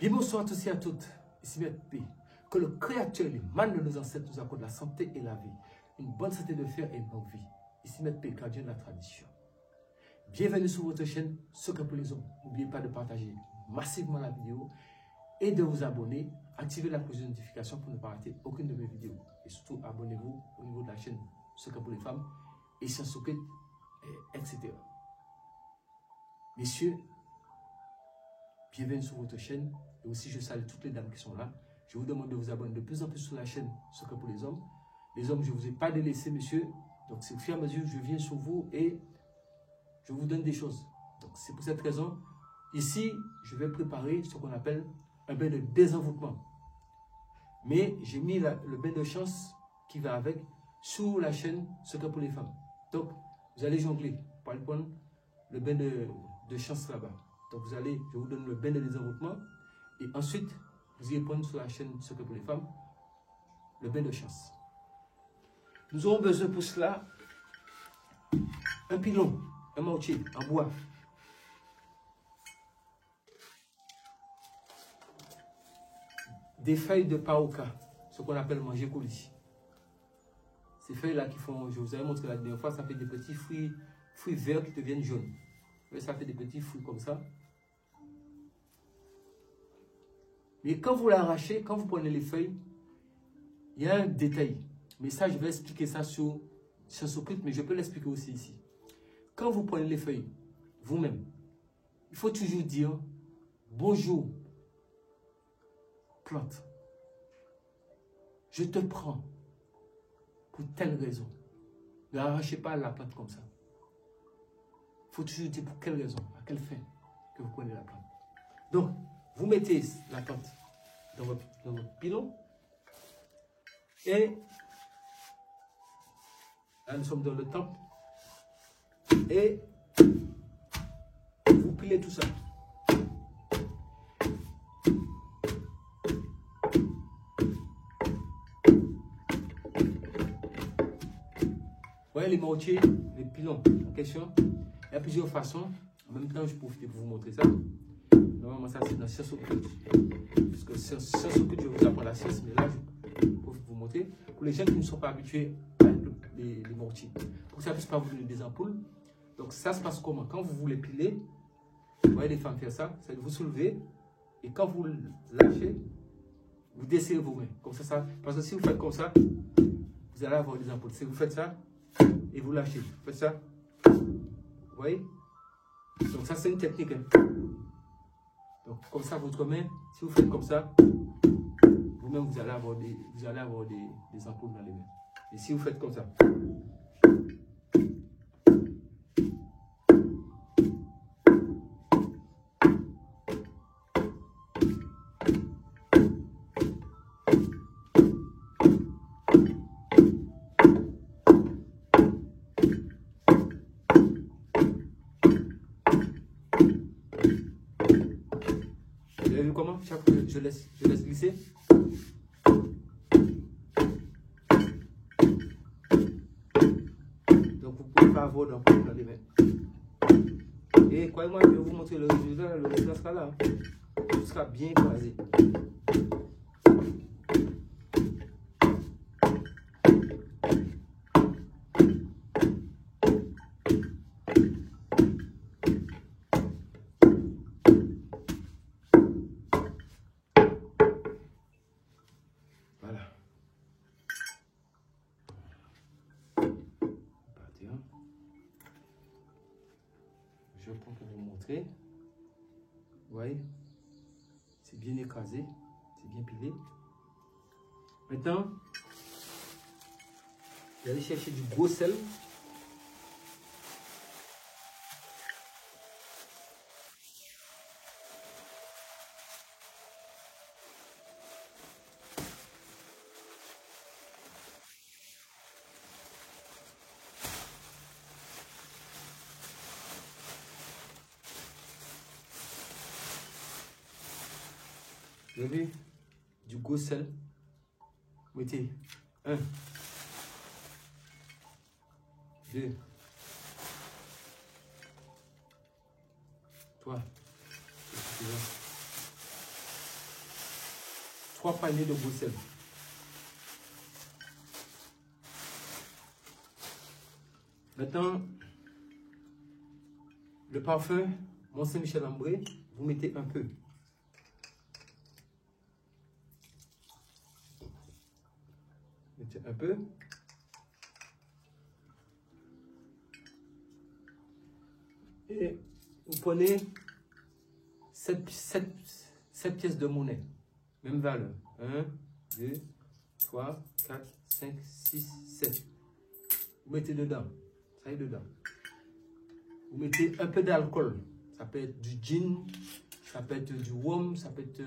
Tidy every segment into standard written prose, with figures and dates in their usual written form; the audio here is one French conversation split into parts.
Bien bonsoir à tous et à toutes. Ici Maître P. Que le Créateur, les mânes de nos ancêtres nous accorde la santé et la vie. Une bonne santé de fer et une longue vie. Ici Maître P, gardien de la tradition. Bienvenue sur votre chaîne Secret pour les hommes. N'oubliez pas de partager massivement la vidéo et de vous abonner. Activez la cloche de notification pour ne pas rater aucune de mes vidéos. Et surtout, abonnez-vous au niveau de la chaîne Secret pour les femmes et Sciences Occultes, etc. Messieurs, bienvenue sur votre chaîne. Et aussi, je salue toutes les dames qui sont là. Je vous demande de vous abonner de plus en plus sur la chaîne Secret pour les hommes. Les hommes, je ne vous ai pas délaissé, messieurs. Donc, c'est au fur et à mesure que je viens sur vous et je vous donne des choses. Donc, c'est pour cette raison, ici, je vais préparer ce qu'on appelle un bain de désenvoûtement. Mais j'ai mis le bain de chance qui va avec sur la chaîne Secret pour les femmes. Donc, vous allez jongler pour aller prendre le bain de chance là-bas. Donc, je vous donne le bain de désenvoûtement. Et ensuite, vous irez prendre sur la chaîne Secret pour les femmes le bain de chance. Nous aurons besoin pour cela un pilon, un mortier en bois. Des feuilles de paoka, ce qu'on appelle manger coulis. Ces feuilles-là qui font, je vous avais montré la dernière fois, ça fait des petits fruits verts qui deviennent jaunes. Et ça fait des petits fruits comme ça. Mais quand vous l'arrachez, quand vous prenez les feuilles, il y a un détail. Mais ça, je vais expliquer ça sur Sciences Occultes, mais je peux l'expliquer aussi ici. Quand vous prenez les feuilles, vous-même, il faut toujours dire bonjour, plante. Je te prends pour telle raison. Ne arrachez pas la plante comme ça. Il faut toujours dire pour quelle raison, à quelle fin que vous prenez la plante. Donc, vous mettez la plante dans votre pilon. Et là, nous sommes dans le temple. Et vous pilez tout ça. Vous voyez les mortiers, les pilons en question. Il y a plusieurs façons. En même temps, je profite pour vous montrer ça. Normalement, ça c'est dans Sciences Occultes. Parce que Sciences Occultes, je vous apprends la science, mais là, je peux vous montrer. Pour les gens qui ne sont pas habitués avec les mortiers. Pour que ça ne puisse pas vous donner des ampoules. Donc, ça se passe comment? Quand vous voulez piler, vous voyez les femmes faire ça, c'est vous soulevez. Et quand vous lâchez, vous desserrez vos mains. Comme ça. Parce que si vous faites comme ça, vous allez avoir des ampoules. Si vous faites ça, et vous lâchez. Vous faites ça. Vous voyez? Donc, ça, c'est une technique. Hein. Donc, comme ça, votre main, si vous faites comme ça, vous-même, vous allez avoir des ampoules dans les mains. Et si vous faites comme ça, vous avez vu comment? Je laisse glisser. Donc vous pouvez pas avoir d'ampoule dans les mains. Et croyez-moi, je vais vous montrer le résultat. Le résultat sera là. Tout sera bien écrasé. Je prends pour vous montrer. Vous voyez, c'est bien écrasé, c'est bien pilé. Maintenant, vous allez chercher du gros sel. Vous avez du gros sel. Mettez 1, 2, 3, 3 paniers de gros sel. Maintenant, le parfum Mont Saint-Michel Ambré, vous mettez un peu. Mettez un peu. Et vous prenez 7 pièces de monnaie. Même valeur. 1, 2, 3, 4, 5, 6, 7. Vous mettez dedans. Ça y est dedans. Vous mettez un peu d'alcool. Ça peut être du gin, ça peut être du rhum, ça peut être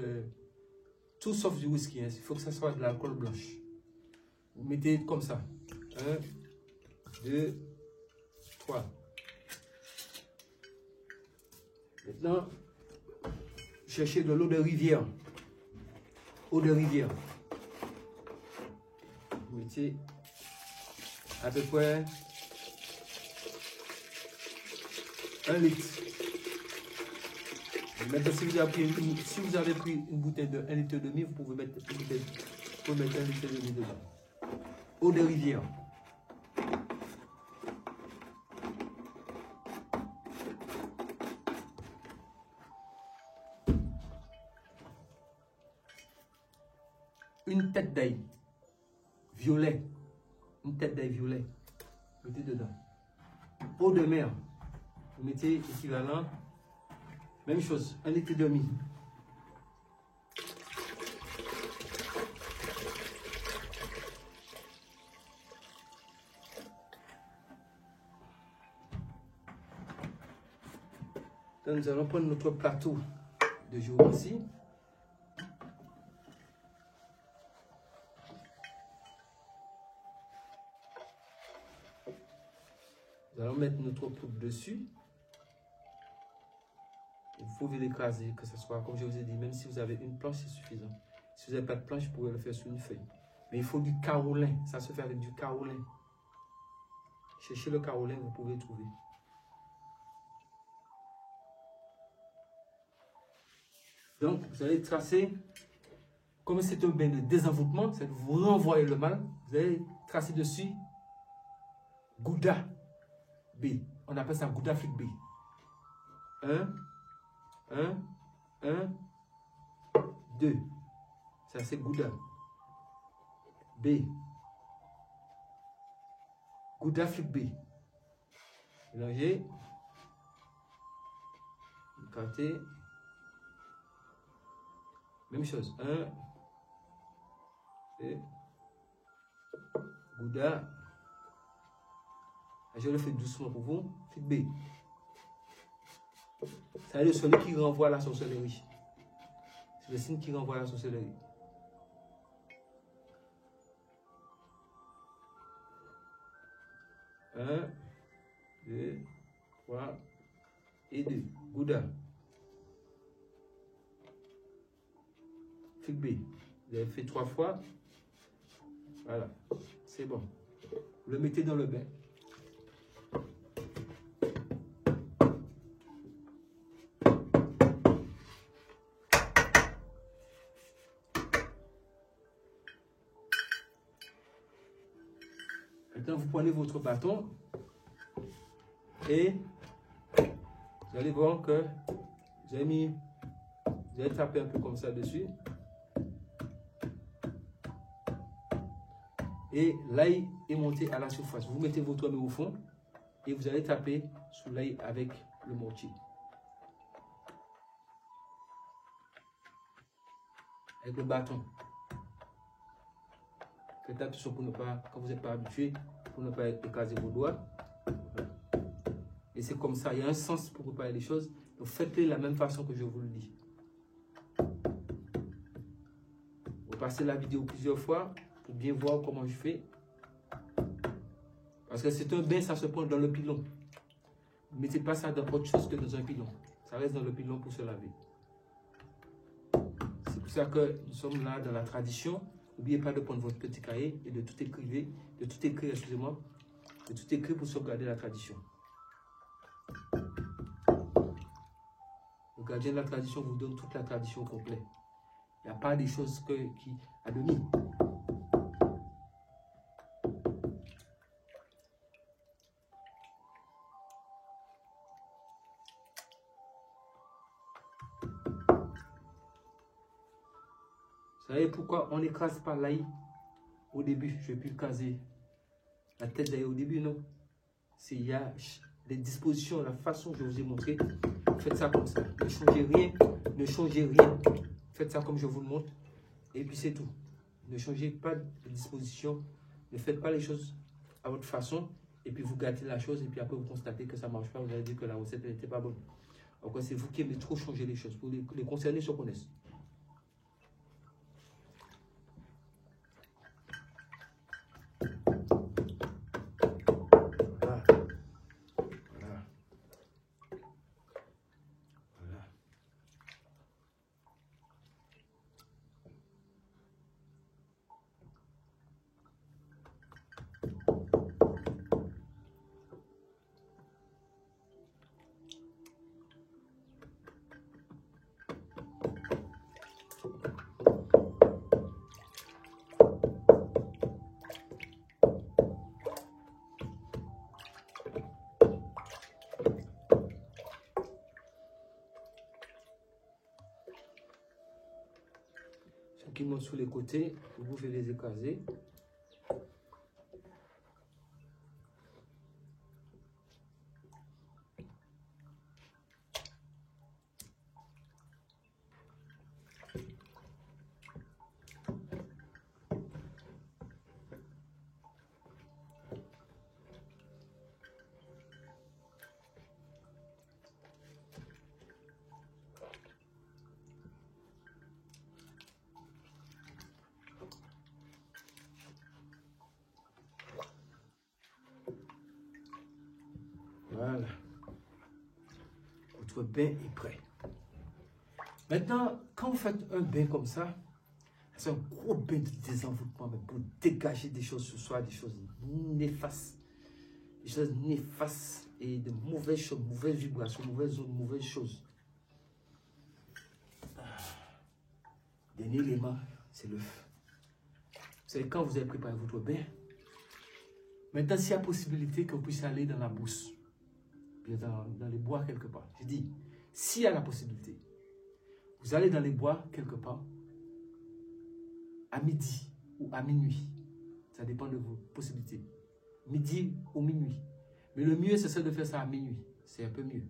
tout sauf du whisky. Hein. Il faut que ça soit de l'alcool blanche. Vous mettez comme ça. 1, 2, 3. Maintenant, cherchez de l'eau de rivière. Eau de rivière. Vous mettez à peu près 1 litre. Maintenant, si vous avez pris une bouteille de 1,5 litre, vous pouvez mettre 1,5 litre dedans. Eau de rivière. Une tête d'ail violet. Une tête d'ail violet. Mettez dedans. Eau de mer. Vous mettez équivalent. Même chose. 1,5 litre. Donc, nous allons prendre notre plateau de jour ici. Nous allons mettre notre poudre dessus. Vous pouvez l'écraser, que ce soit, comme je vous ai dit, même si vous avez une planche, c'est suffisant. Si vous n'avez pas de planche, vous pouvez le faire sur une feuille. Mais il faut du carolin. Ça se fait avec du carolin. Cherchez le carolin, vous pouvez le trouver. Donc, vous allez tracer, comme c'est un bain de désenvoûtement, c'est que vous renvoyez le mal, vous allez tracer dessus Gouda B. On appelle ça Gouda Flick B. 1, 2. Ça, c'est Gouda. B. Gouda Flick B. Mélangez. Écartez. Même chose. 1. Et Gouda. Je le fais doucement pour vous. Flick B. C'est le celui qui renvoie à la sorcellerie. C'est le signe qui renvoie à la sorcellerie. Un, 2, 3 et 2. Gouda. Flick B. Vous avez fait 3 fois. Voilà. C'est bon. Vous le mettez dans le bain. Maintenant, vous prenez votre bâton et vous allez voir que vous allez taper un peu comme ça dessus. Et l'ail est monté à la surface. Vous mettez votre main au fond et vous allez taper sur l'ail avec le mortier. Avec le bâton. Faites attention pour ne pas, quand vous n'êtes pas habitué, pour ne pas écraser vos doigts. Voilà. Et c'est comme ça, il y a un sens pour préparer les choses. Donc faites-les de la même façon que je vous le dis. Vous passez la vidéo plusieurs fois pour bien voir comment je fais. Parce que c'est un bain, ça se prend dans le pilon. Ne mettez pas ça dans autre chose que dans un pilon. Ça reste dans le pilon pour se laver. C'est pour ça que nous sommes là dans la tradition. N'oubliez pas de prendre votre petit cahier et de tout écrire, excusez-moi, de tout écrire pour sauvegarder la tradition. Le gardien de la tradition vous donne toute la tradition complète. Il n'y a pas des choses qui à demi. Vous savez pourquoi on n'écrase pas l'ail au début? Je vais plus le caser. La tête d'ail au début, non. Il y a les dispositions, la façon que je vous ai montré. Faites ça comme ça. Ne changez rien. Ne changez rien. Faites ça comme je vous le montre. Et puis c'est tout. Ne changez pas de disposition. Ne faites pas les choses à votre façon. Et puis vous gâtez la chose. Et puis après vous constatez que ça ne marche pas. Vous allez dire que la recette n'était pas bonne. Donc c'est vous qui aimez trop changer les choses. Pour les concernés se connaissent. Qui montent sur les côtés, vous pouvez les écraser. Voilà. Votre bain est prêt. Maintenant, quand vous faites un bain comme ça, c'est un gros bain de désenvoûtement pour dégager des choses ce soir, des choses néfastes. Des choses néfastes et de mauvaises choses, mauvaises vibrations, mauvaises ondes, mauvaises choses. Dernier élément, c'est l'œuf. Vous savez, quand vous avez préparé votre bain, maintenant, s'il y a possibilité que vous puissiez aller dans la brousse, dans les bois quelque part. Je dis, s'il y a la possibilité, vous allez dans les bois quelque part, à midi ou à minuit. Ça dépend de vos possibilités. Midi ou minuit. Mais le mieux, c'est de faire ça à minuit. C'est un peu mieux.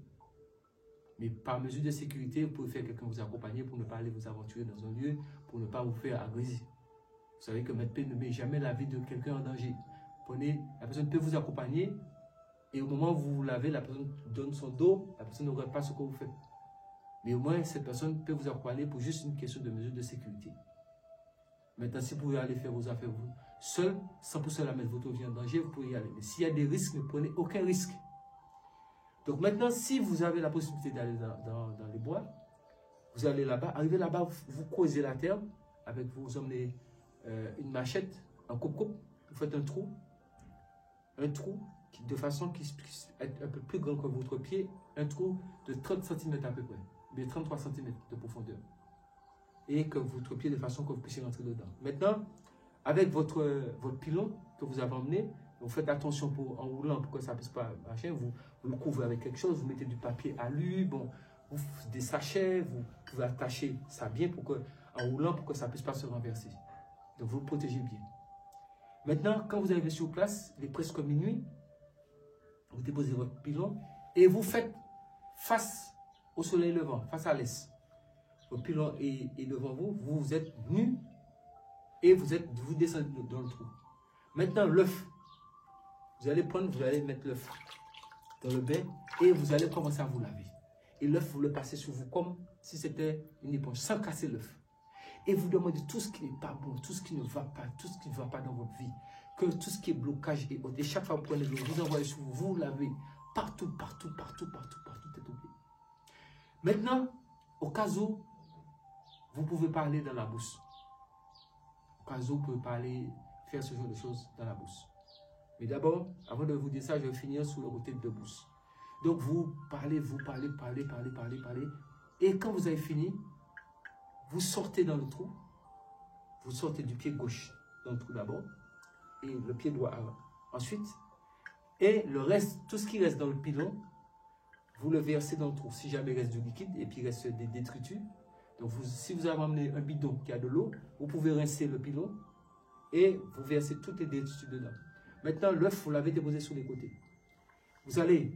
Mais par mesure de sécurité, vous pouvez faire quelqu'un vous accompagner pour ne pas aller vous aventurer dans un lieu, pour ne pas vous faire agresser. Vous savez que Maître P ne met jamais la vie de quelqu'un en danger. La personne peut vous accompagner. Et au moment où vous vous lavez, la personne donne son dos, la personne ne regarde pas ce que vous faites. Mais au moins, cette personne peut vous accompagner pour juste une question de mesure de sécurité. Maintenant, si vous pouvez aller faire vos affaires vous seul, sans pour cela mettre votre vie en danger, vous pouvez y aller. Mais s'il y a des risques, ne prenez aucun risque. Donc maintenant, si vous avez la possibilité d'aller dans les bois, vous allez là-bas, arrivez là-bas, vous creusez la terre, avec vous emmenez une machette, un coupe-coupe, vous faites un trou de façon qui est un peu plus grand que votre pied, un trou de 30 cm à peu près, mais 33 cm de profondeur. Et que votre pied de façon que vous puissiez rentrer dedans. Maintenant, avec votre pilon que vous avez emmené, vous faites attention en roulant pour que ça ne puisse pas marcher, vous le couvrez avec quelque chose, vous mettez du papier alu, bon, des sachets, vous pouvez attacher ça bien en roulant pour que ça ne puisse pas se renverser. Donc vous le protégez bien. Maintenant, quand vous arrivez sur place, il est presque minuit, vous déposez votre pilon et vous faites face au soleil levant, face à l'est. Votre pilon est devant vous, vous êtes nu et vous descendez dans le trou. Maintenant, l'œuf, vous allez mettre l'œuf dans le bain et vous allez commencer à vous laver. Et l'œuf, vous le passez sur vous comme si c'était une éponge, sans casser l'œuf. Et vous demandez tout ce qui n'est pas bon, tout ce qui ne va pas, tout ce qui ne va pas dans votre vie, que tout ce qui est blocage et autres. Et chaque fois que vous prenez l'eau, vous envoyez sur vous, vous lavez partout, partout, tête aux pieds. Maintenant, au cas où, vous pouvez parler dans la bourse. Au cas où, vous pouvez parler, faire ce genre de choses dans la bourse. Mais d'abord, avant de vous dire ça, je vais finir sur le côté de bourse. Donc, vous parlez. Et quand vous avez fini, vous sortez dans le trou, vous sortez du pied gauche dans le trou d'abord, et le pied droit ensuite, et le reste, tout ce qui reste dans le pilon, vous le versez dans le trou. Si jamais il reste du liquide et puis il reste des détritus, donc si vous avez amené un bidon qui a de l'eau, vous pouvez rincer le pilon et vous versez toutes les détritus dedans. Maintenant, l'œuf, vous l'avez déposé sur les côtés. Vous allez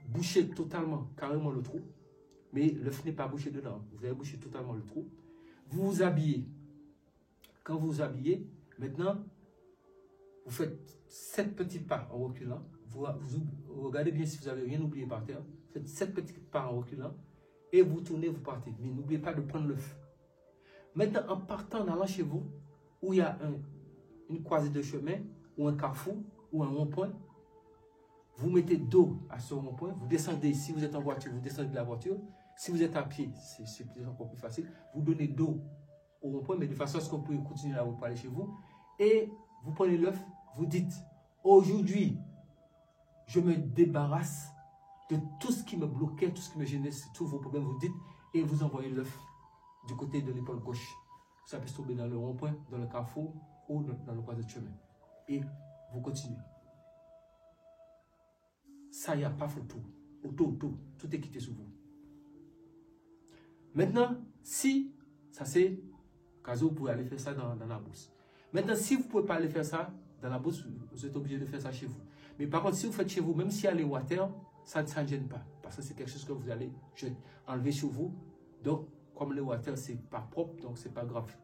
boucher totalement, carrément le trou, mais l'œuf n'est pas bouché dedans. Vous allez boucher totalement le trou. Vous vous habillez. Quand vous vous habillez, maintenant, vous faites 7 petits pas en reculant. Vous regardez bien si vous n'avez rien oublié par terre. Faites 7 petits pas en reculant et vous tournez, vous partez. Mais n'oubliez pas de prendre l'œuf. Maintenant, en partant, en allant chez vous, où il y a une croisée de chemin, ou un carrefour, ou un rond-point, vous mettez dos à ce rond-point, vous descendez. Si vous êtes en voiture, vous descendez de la voiture. Si vous êtes à pied, c'est encore plus facile. Vous donnez dos au rond-point, mais de façon à ce que vous pouvez continuer à vous parler chez vous. Et vous prenez l'œuf, vous dites, aujourd'hui, je me débarrasse de tout ce qui me bloquait, tout ce qui me gênait, tous vos problèmes, vous dites, et vous envoyez l'œuf du côté de l'épaule gauche. Ça peut se tomber dans le rond-point, dans le carrefour ou dans le croisé de chemin. Et vous continuez. Ça, il n'y a pas photo. Tout est quitté sur vous. Maintenant, si, ça c'est, cas où vous pouvez aller faire ça dans la bourse. Maintenant, si vous ne pouvez pas aller faire ça dans la bourse, vous êtes obligé de faire ça chez vous. Mais par contre, si vous faites chez vous, même s'il y a les water, ça ne gêne pas. Parce que c'est quelque chose que vous allez enlever sur vous. Donc, comme les water, ce n'est pas propre, donc ce n'est pas grave.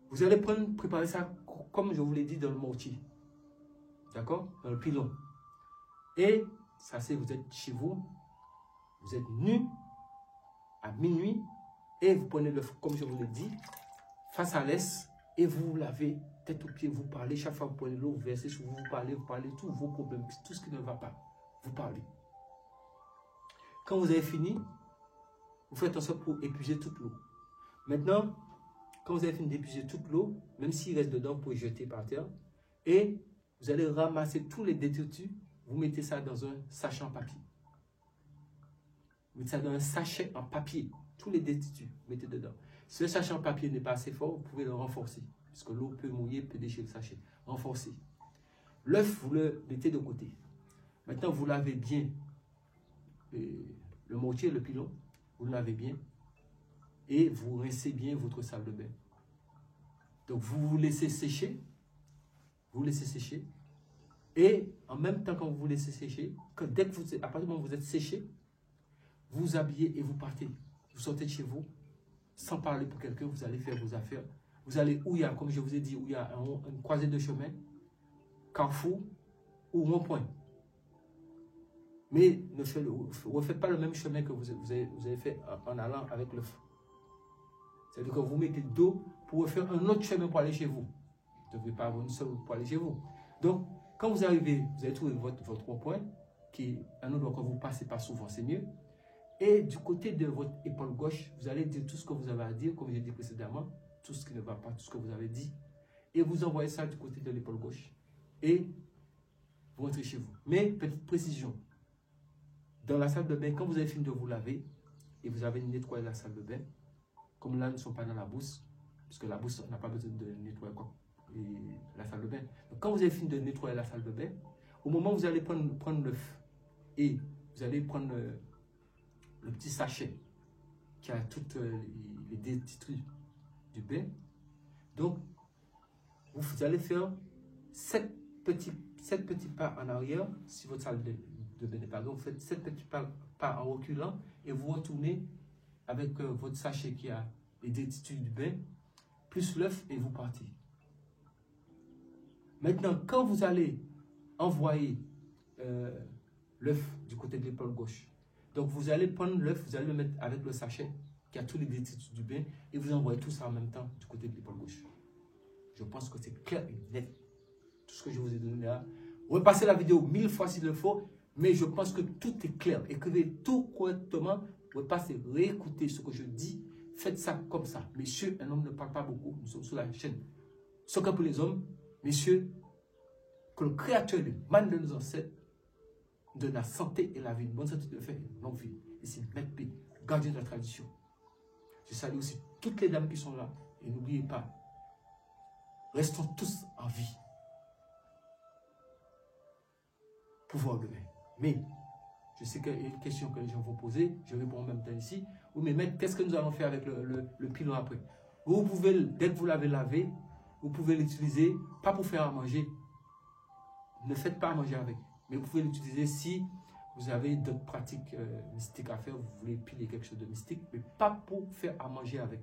Vous allez préparer ça, comme je vous l'ai dit, dans le mortier. D'accord? Dans le pilon. Et ça c'est, vous êtes chez vous, vous êtes nu à minuit et vous prenez l'œuf, comme je vous l'ai dit, face à l'est et vous vous lavez tête aux pieds, vous parlez, chaque fois que vous prenez l'eau, vous versez sur vous, vous parlez tous vos problèmes, tout ce qui ne va pas, vous parlez. Quand vous avez fini, vous faites en sorte pour épuiser toute l'eau. Maintenant, quand vous avez fini d'épuiser toute l'eau, même s'il reste dedans, vous pouvez jeter par terre et vous allez ramasser tous les détritus. Vous mettez ça dans un sachet en papier. Vous mettez ça dans un sachet en papier. Tous les détritus, vous mettez dedans. Si le sachet en papier n'est pas assez fort, vous pouvez le renforcer. Parce que l'eau peut mouiller, peut déchirer le sachet. Renforcer. L'œuf, vous le mettez de côté. Maintenant, vous lavez bien le mortier, le pilon. Vous le lavez bien. Et vous rincez bien votre salle de bain. Donc, vous vous laissez sécher. Vous laissez sécher. Et en même temps, quand vous vous laissez sécher, dès que à partir du moment où vous êtes séché, vous vous habillez et vous partez. Vous sortez de chez vous, sans parler pour quelqu'un, vous allez faire vos affaires. Vous allez où il y a, comme je vous ai dit, où il y a une croisée de chemin, carrefour ou rond-point. Mais ne refaites pas le même chemin que vous avez fait en allant avec l'œuf. C'est-à-dire que vous mettez dos pour refaire un autre chemin pour aller chez vous. Vous ne devez pas avoir une seule pour aller chez vous. Donc, quand vous arrivez, vous allez trouver votre rond-point, qui est un endroit que vous ne passez pas souvent, c'est mieux. Et du côté de votre épaule gauche, vous allez dire tout ce que vous avez à dire, comme j'ai dit précédemment, tout ce qui ne va pas, tout ce que vous avez dit. Et vous envoyez ça du côté de l'épaule gauche. Et vous rentrez chez vous. Mais, petite précision, dans la salle de bain, quand vous avez fini de vous laver, et vous avez nettoyé la salle de bain, comme là, nous ne sommes pas dans la bourse, parce que la bourse, on n'a pas besoin de nettoyer quoi. Et la salle de bain. Donc, quand vous avez fini de nettoyer la salle de bain, au moment où vous allez prendre l'œuf et vous allez prendre le petit sachet qui a toutes les détritus du bain, donc vous allez faire 7 petits pas en arrière si votre salle de bain n'est pas grande. Vous faites 7 petits pas en reculant et vous retournez avec votre sachet qui a les détritus du bain plus l'œuf et vous partez. Maintenant, quand vous allez envoyer l'œuf du côté de l'épaule gauche, donc vous allez prendre l'œuf, vous allez le mettre avec le sachet qui a tous les détritus du bain et vous envoyez tout ça en même temps du côté de l'épaule gauche. Je pense que c'est clair et net. Tout ce que je vous ai donné là. Repassez la vidéo 1000 fois s'il le faut, mais je pense que tout est clair. Écrivez tout correctement, repassez, réécoutez ce que je dis. Faites ça comme ça. Messieurs, un homme ne parle pas beaucoup. Nous sommes sur la chaîne Soccer pour les hommes. Messieurs, que le Créateur du mal de nos ancêtres donne la santé et la vie, une bonne santé de faire une longue vie. Et c'est Maître P, gardien de la tradition. Je salue aussi toutes les dames qui sont là. Et n'oubliez pas, restons tous en vie. Pour voir demain. Mais, je sais qu'il y a une question que les gens vont poser. Je réponds en même temps ici. Oui, mais maître, qu'est-ce que nous allons faire avec le pilon après? Vous pouvez, dès que vous l'avez lavé, vous pouvez l'utiliser, pas pour faire à manger. Ne faites pas à manger avec. Mais vous pouvez l'utiliser si vous avez d'autres pratiques mystiques à faire, vous voulez piler quelque chose de mystique, mais pas pour faire à manger avec.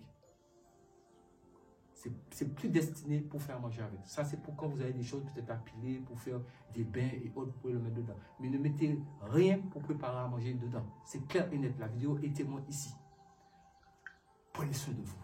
C'est plus destiné pour faire à manger avec. Ça, c'est pour quand vous avez des choses peut-être à piler, pour faire des bains et autres, vous pouvez le mettre dedans. Mais ne mettez rien pour préparer à manger dedans. C'est clair et net. La vidéo est témoin ici. Prenez soin de vous.